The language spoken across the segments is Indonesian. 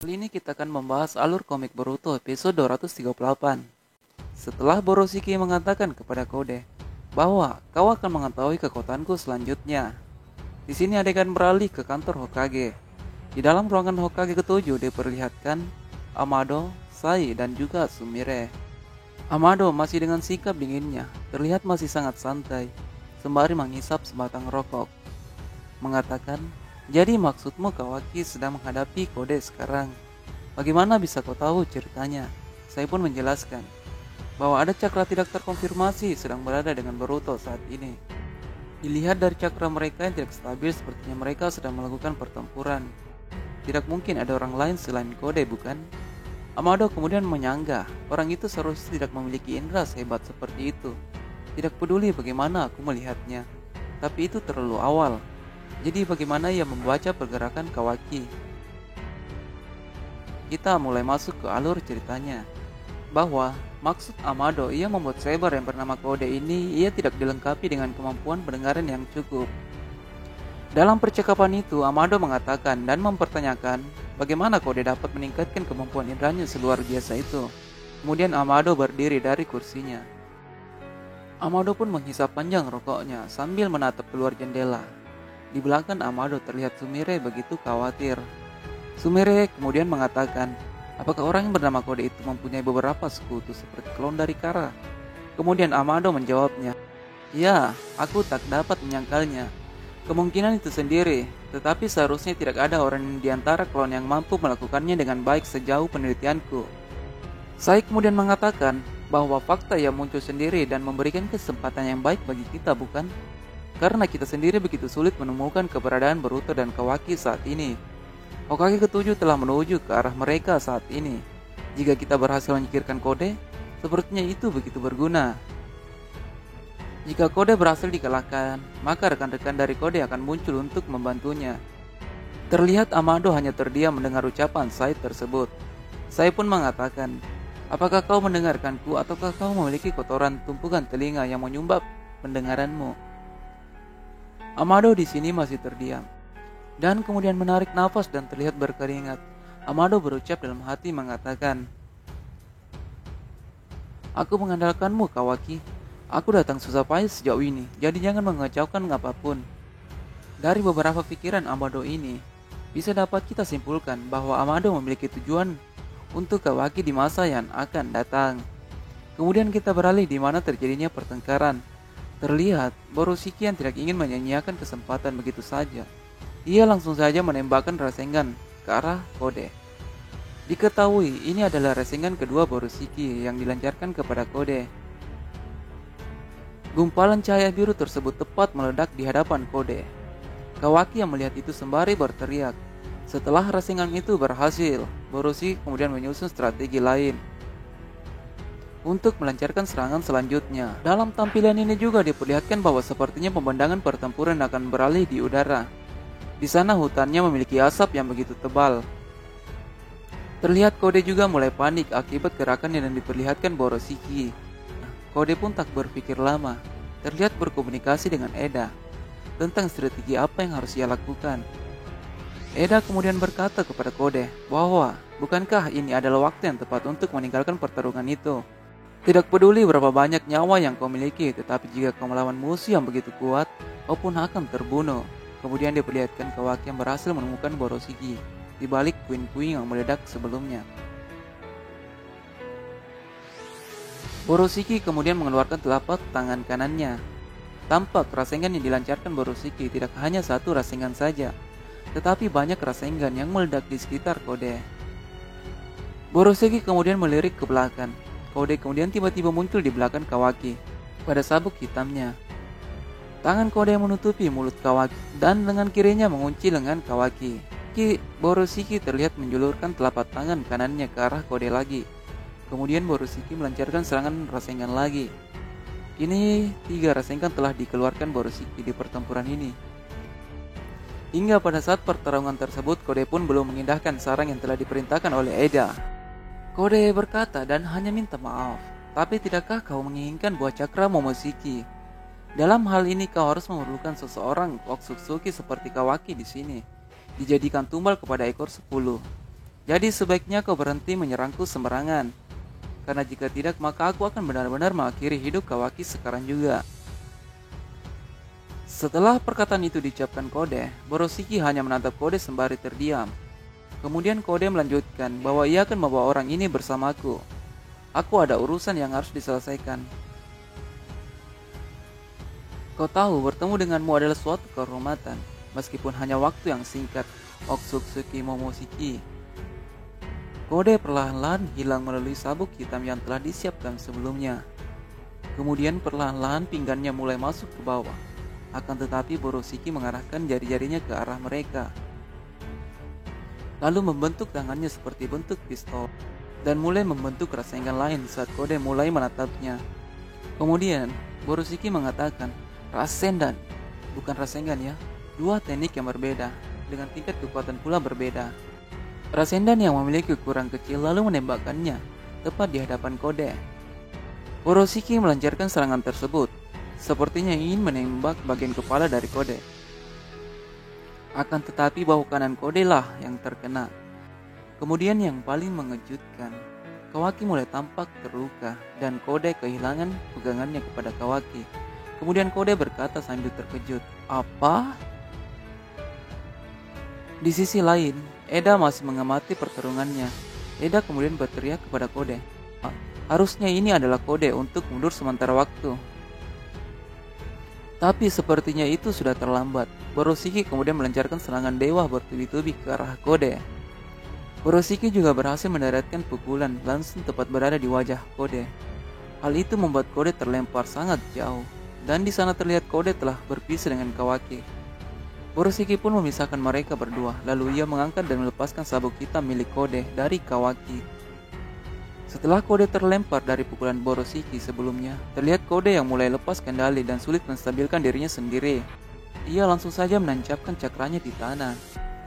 Kali ini kita akan membahas alur komik Boruto episode 238. Setelah Boroshiki mengatakan kepada Kode bahwa kau akan mengetahui kekuatanku selanjutnya. Di sini adegan beralih ke kantor Hokage. Di dalam ruangan Hokage ketujuh diperlihatkan Amado, Sai, dan juga Sumire. Amado masih dengan sikap dinginnya, terlihat masih sangat santai, sembari menghisap sebatang rokok. Mengatakan, jadi maksudmu Kawaki sedang menghadapi Kode sekarang. Bagaimana bisa kau tahu ceritanya? Saya pun menjelaskan bahwa ada cakra tidak terkonfirmasi sedang berada dengan Boruto saat ini. Dilihat dari cakra mereka yang tidak stabil, sepertinya mereka sedang melakukan pertempuran. Tidak mungkin ada orang lain selain Kode, bukan? Amado kemudian menyanggah, orang itu seharusnya tidak memiliki indera sehebat seperti itu. Tidak peduli bagaimana aku melihatnya, tapi itu terlalu awal. Jadi bagaimana ia membaca pergerakan Kawaki? Kita mulai masuk ke alur ceritanya. Bahwa maksud Amado ia membuat cyber yang bernama Kode ini ia tidak dilengkapi dengan kemampuan pendengaran yang cukup. Dalam percakapan itu Amado mengatakan dan mempertanyakan bagaimana Kode dapat meningkatkan kemampuan inderanya seluar biasa itu. Kemudian Amado berdiri dari kursinya. Amado pun menghisap panjang rokoknya sambil menatap keluar jendela. Di belakang Amado terlihat Sumire begitu khawatir. Sumire kemudian mengatakan, apakah orang yang bernama Kode itu mempunyai beberapa sekutu seperti klon dari Kara? Kemudian Amado menjawabnya, ya, aku tak dapat menyangkalnya. Kemungkinan itu sendiri, tetapi seharusnya tidak ada orang di antara klon yang mampu melakukannya dengan baik sejauh penelitianku. Saya kemudian mengatakan bahwa fakta yang muncul sendiri dan memberikan kesempatan yang baik bagi kita, bukan? Karena kita sendiri begitu sulit menemukan keberadaan Boruto dan Kawaki saat ini. Hokage ketujuh telah menuju ke arah mereka saat ini. Jika kita berhasil menyingkirkan Kode, sepertinya itu begitu berguna. Jika Kode berhasil dikalahkan, maka rekan-rekan dari Kode akan muncul untuk membantunya. Terlihat Amado hanya terdiam mendengar ucapan Sai tersebut. Saya pun mengatakan, apakah kau mendengarkanku ataukah kau memiliki kotoran tumpukan telinga yang menyumbap pendengaranmu? Amado di sini masih terdiam dan kemudian menarik nafas dan terlihat berkeringat. Amado berucap dalam hati mengatakan, aku mengandalkanmu Kawaki. Aku datang susah payah sejauh ini, jadi jangan mengacaukan apapun. Dari beberapa pikiran Amado ini, bisa dapat kita simpulkan bahwa Amado memiliki tujuan untuk Kawaki di masa yang akan datang. Kemudian kita beralih di mana terjadinya pertengkaran. Terlihat Boroshiki yang tidak ingin menyanyiakan kesempatan begitu saja. Ia langsung saja menembakkan Rasengan ke arah Kode. Diketahui ini adalah Rasengan kedua Boroshiki yang dilancarkan kepada Kode. Gumpalan cahaya biru tersebut tepat meledak di hadapan Kode. Kawaki yang melihat itu sembari berteriak. Setelah Rasengan itu berhasil, Boroshiki kemudian menyusun strategi lain untuk melancarkan serangan selanjutnya. Dalam tampilan ini juga diperlihatkan bahwa sepertinya pemandangan pertempuran akan beralih di udara. Di sana hutannya memiliki asap yang begitu tebal. Terlihat Kode juga mulai panik akibat gerakan yang diperlihatkan Boroshiki. Kode pun tak berpikir lama, terlihat berkomunikasi dengan Eda tentang strategi apa yang harus ia lakukan. Eda kemudian berkata kepada Kode bahwa bukankah ini adalah waktu yang tepat untuk meninggalkan pertarungan itu. Tidak peduli berapa banyak nyawa yang kau miliki, tetapi jika kau melawan musuh yang begitu kuat, kau pun akan terbunuh. Kemudian diperlihatkan Kawaki yang berhasil menemukan Boroshiki di balik puing-puing yang meledak sebelumnya. Boroshiki kemudian mengeluarkan telapak tangan kanannya. Tampak Rasengan yang dilancarkan Boroshiki tidak hanya satu Rasengan saja, tetapi banyak Rasengan yang meledak di sekitar Kode. Boroshiki kemudian melirik ke belakang. Kode kemudian tiba-tiba muncul di belakang Kawaki pada sabuk hitamnya. Tangan Kode menutupi mulut Kawaki dan lengan kirinya mengunci lengan Kawaki. Boroshiki terlihat menjulurkan telapak tangan kanannya ke arah Kode lagi. Kemudian Boroshiki melancarkan serangan Rasengan lagi. Kini 3 Rasengan telah dikeluarkan Boroshiki di pertempuran ini. Hingga pada saat pertarungan tersebut, Kode pun belum mengindahkan sarang yang telah diperintahkan oleh Eda. Kode berkata dan hanya minta maaf, tapi tidakkah kau menginginkan buah cakra Momoshiki? Dalam hal ini kau harus memerlukan seseorang Otsutsuki seperti Kawaki di sini, dijadikan tumbal kepada ekor 10. Jadi sebaiknya kau berhenti menyerangku sembarangan. Karena jika tidak, maka aku akan benar-benar mengakhiri hidup Kawaki sekarang juga. Setelah perkataan itu diucapkan Kode, Boroshiki hanya menatap Kode sembari terdiam. Kemudian Kode melanjutkan bahwa ia akan membawa orang ini bersamaku. Aku ada urusan yang harus diselesaikan. Kau tahu, bertemu denganmu adalah suatu kehormatan, meskipun hanya waktu yang singkat. Otsutsuki Momoshiki. Kode perlahan-lahan hilang melalui sabuk hitam yang telah disiapkan sebelumnya. Kemudian perlahan-lahan pinggannya mulai masuk ke bawah. Akan tetapi Boroshiki mengarahkan jari-jarinya ke arah mereka. Lalu membentuk tangannya seperti bentuk pistol. Dan mulai membentuk rasengan lain saat Kode mulai menatapnya. Kemudian Boroshiki mengatakan, Rasengan, bukan rasengan ya. Dua teknik yang berbeda, dengan tingkat kekuatan pula berbeda. Rasengan yang memiliki ukuran kecil lalu menembakkannya tepat di hadapan Kode. Boroshiki melancarkan serangan tersebut, sepertinya ingin menembak bagian kepala dari Kode. Akan tetapi bahu kanan Kode lah yang terkena. Kemudian yang paling mengejutkan, Kawaki mulai tampak terluka dan Kode kehilangan pegangannya kepada Kawaki. Kemudian Kode berkata sambil terkejut, "Apa?" Di sisi lain, Eda masih mengamati pertarungannya. Eda kemudian berteriak kepada Kode, "Harusnya ini adalah kode untuk mundur sementara waktu." Tapi sepertinya itu sudah terlambat. Boroshiki kemudian melancarkan serangan dewa bertubi-tubi ke arah Kode. Boroshiki juga berhasil mendaratkan pukulan langsung tepat berada di wajah Kode. Hal itu membuat Kode terlempar sangat jauh, dan di sana terlihat Kode telah berpisah dengan Kawaki. Boroshiki pun memisahkan mereka berdua, lalu ia mengangkat dan melepaskan sabuk hitam milik Kode dari Kawaki. Setelah Kode terlempar dari pukulan Boroshiki sebelumnya, terlihat Kode yang mulai lepas kendali dan sulit menstabilkan dirinya sendiri. Ia langsung saja menancapkan cakranya di tanah,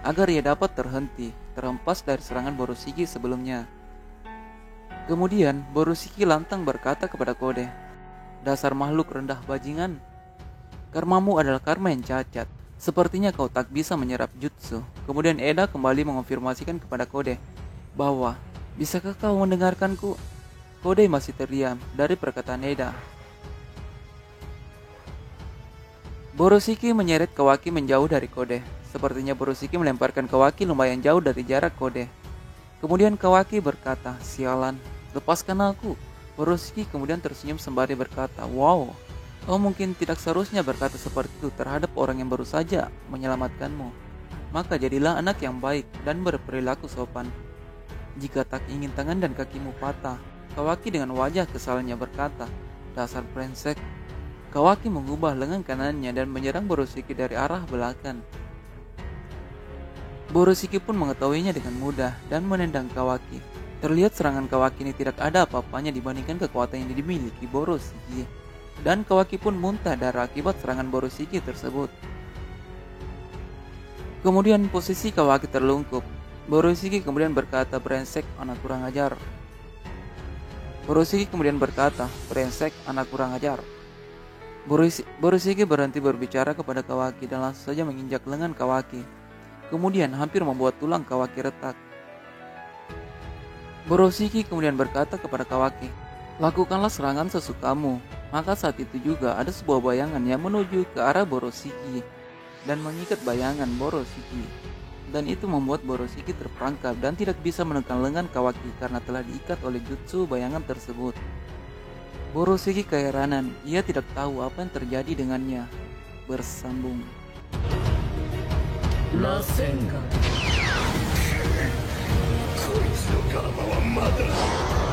agar ia dapat terhempas dari serangan Boroshiki sebelumnya. Kemudian Boroshiki lantang berkata kepada Kode, "Dasar makhluk rendah bajingan, karmamu adalah karma yang cacat. Sepertinya kau tak bisa menyerap jutsu." Kemudian Eda kembali mengonfirmasikan kepada Kode bahwa, "Bisakah kau mendengarkanku?" Kode masih terdiam dari perkataan Eda. Boroshiki menyeret Kawaki menjauh dari Kode. Sepertinya Boroshiki melemparkan Kawaki lumayan jauh dari jarak Kode. Kemudian Kawaki berkata, "Sialan, lepaskan aku." Boroshiki kemudian tersenyum sembari berkata, "Wow, kau mungkin tidak seharusnya berkata seperti itu terhadap orang yang baru saja menyelamatkanmu. Maka jadilah anak yang baik dan berperilaku sopan. Jika tak ingin tangan dan kakimu patah." Kawaki dengan wajah kesalnya berkata, "Dasar brengsek." Kawaki mengubah lengan kanannya dan menyerang Boroshiki dari arah belakang. Boroshiki pun mengetahuinya dengan mudah dan menendang Kawaki. Terlihat serangan Kawaki ini tidak ada apa-apanya dibandingkan kekuatan yang dimiliki Boroshiki. Dan Kawaki pun muntah darah akibat serangan Boroshiki tersebut. Kemudian posisi Kawaki terlungkup. Boroshiki kemudian berkata, "Brengsek, anak kurang ajar." Boroshiki kemudian berkata, "Brengsek, anak kurang ajar." Boroshiki berhenti berbicara kepada Kawaki dan langsung saja menginjak lengan Kawaki. Kemudian hampir membuat tulang Kawaki retak. Boroshiki kemudian berkata kepada Kawaki, "Lakukanlah serangan sesukamu." Maka saat itu juga ada sebuah bayangan yang menuju ke arah Boroshiki dan mengikat bayangan Boroshiki. Dan itu membuat Boroshiki terperangkap dan tidak bisa menekan lengan Kawaki karena telah diikat oleh jutsu bayangan tersebut. Boroshiki keheranan, ia tidak tahu apa yang terjadi dengannya. Bersambung. Rasengan. こいつのガーマはまだ